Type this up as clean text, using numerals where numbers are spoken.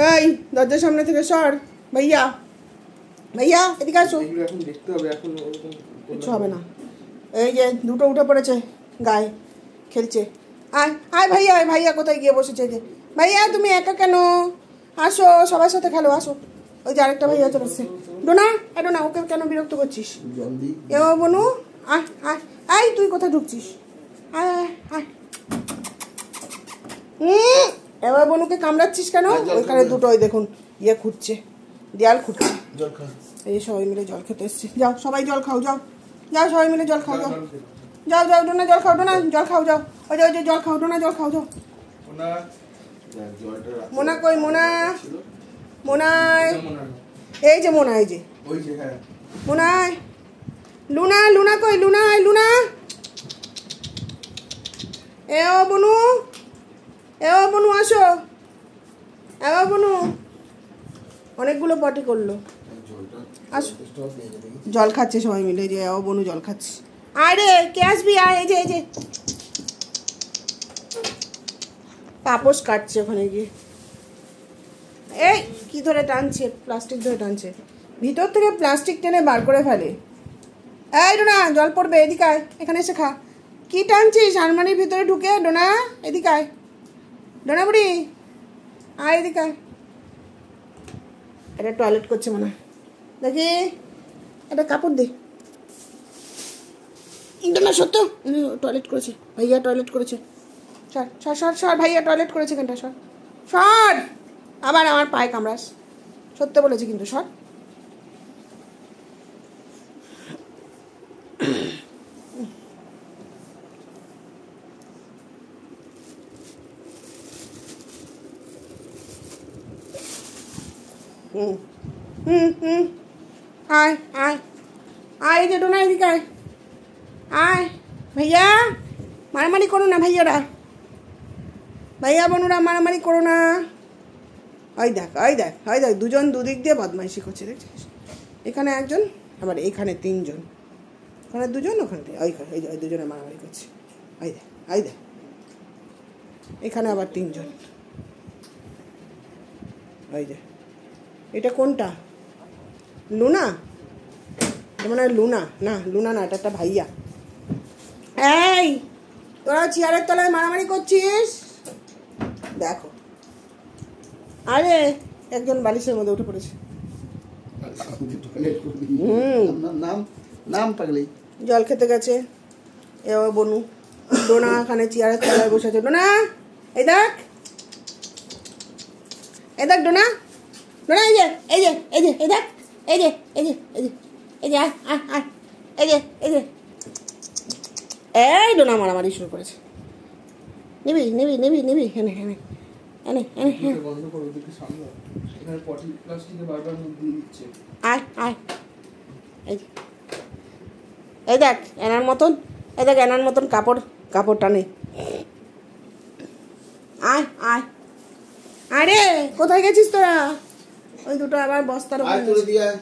এই দরজার সামনে থেকে সর ভাইয়া, ভাইয়া এদিকে আসো। এখন দেখতে হবে, এখন কিছু হবে না। এই যে দুটো উঠে পড়েছে গায়ে, খেলছে। আয় আয় ভাইয়া, আয় ভাইয়া কোথায় গিয়ে বসেছে যে। ভাইয়া তুমি একা কেন? আসো সবার সাথে খেলো, আসো। ওই যে আরেকটা ভাইয়া চলে এসছে। ডোনা, ডোনা ওকে কেন বিরক্ত করছিস? এ বনু, আয় আয় আয়, তুই কোথায় ঢুকছিস? আয় আয় আয়। এবার বনুকে কামড়াচ্ছিস কেন? ওইখানে দুটো ওই দেখুন ইয়ে খুঁজছে, দেয়াল খুঁজছে। এই সবাই মিলে জল খেতে এসছে। যাও সবাই জল খাও, যাও যাও সবাই মিলে জল খাও, যাও যাও যাও। ডোনা জল খাও, ডোনা জল খাও, যাও। ওই যে ওই যে জল খাও, ডোনা জল খাও, যাও। মোনা কই? মোনা, মোনায়, এই যে মোনা, এই যে মোনায়। লুনা, লুনা কই? লুনা, লুনা। এ ও বনু, এ ও বনু আসো। এ ও বনু, অনেকগুলো পটি করলো। আসো, জল খাচ্ছে সবাই মিলে। যে ও বনু জল খাচ্ছে। আরে কে আসবি? আয়, এই যে এই যে পাপোশ কাটছে ওখানে গিয়ে। এই কি ধরে টানছে? প্লাস্টিক ধরে টানছে, ভিতর থেকে প্লাস্টিক টেনে বার করে ফেলে। এই ডোনা জল পড়বে, এদিকে আয়, এখানে এসে খা। কি টানছিস আলমারির ভিতরে ঢুকে? ডোনা এদিকে আয়, ডোনা বুড়ি আয় এদিকে আয়। এটা টয়লেট করছে মনে হয়, দেখি এটা কাপড় দে। ডোনা সত্য টয়লেট করেছে, ভাইয়া টয়লেট করেছে। সর সর সর সর, ভাইয়া টয়লেট করেছে এখানটা, সর সর। আবার আমার পায়ে কামড়াস, সত্য বলেছি কিন্তু, সর। হুম হুম হুম, আয় আয় আয়, যে ডোনা এদিকে আয়, আয়। ভাইয়া মারামারি করো না, ভাইয়ারা, ভাইয়া বোনুরা মারামারি করো না। ওই দেখ, ওই দেখ, ওই দেখ, দুজন দুদিক দিয়ে বদমাইশি করছে, দেখছিস? এখানে একজন, আবার এখানে তিনজন, ওখানে দুজন, ওখানে ওই দুজনে মারামারি করছে। ওই দেখ, ওই দেখ, এখানে আবার তিনজন। ওই যে এটা কোনটা? লুনা, মনে হয় লুনা। না লুনা না, এটা একটা ভাইয়া। এই তোরা চেয়ারের তলায় মারামারি করছিস, দেখো। আরে একজন বালিশের মধ্যে উঠে পড়েছে। নাম পাগলি জল খেতে গেছে। এ বনু, ডোনা এখানে চেয়ারের তলায় বসে আছে। ডোনা এই দেখ, এই দেখ ডোনা, ডোনা এই যে এই যে এই যে এই দেখ, এই যে এই যে এই যে এই যে, আয় আয় আয়, এই যে এই যে। এই ডোনা মারামারি শুরু করেছে। নিবি নিবি নিবি নিবি, হেনে হেনে এনে এনে, হ্যাঁ বন্ধ করো, দেখি সামনে এখানে পটি প্লাস্টিকে বারবার দিয়ে দিচ্ছে। আয় আয়, এই দেখ এনার মতন, এই দেখ এনার মতন কাপড়, কাপড় টানে। আয় আয়, আরে কোথায় গেছিস তোরা? ওই দুটো আবার বস্তার আয় তুলে দিয়ে আয়।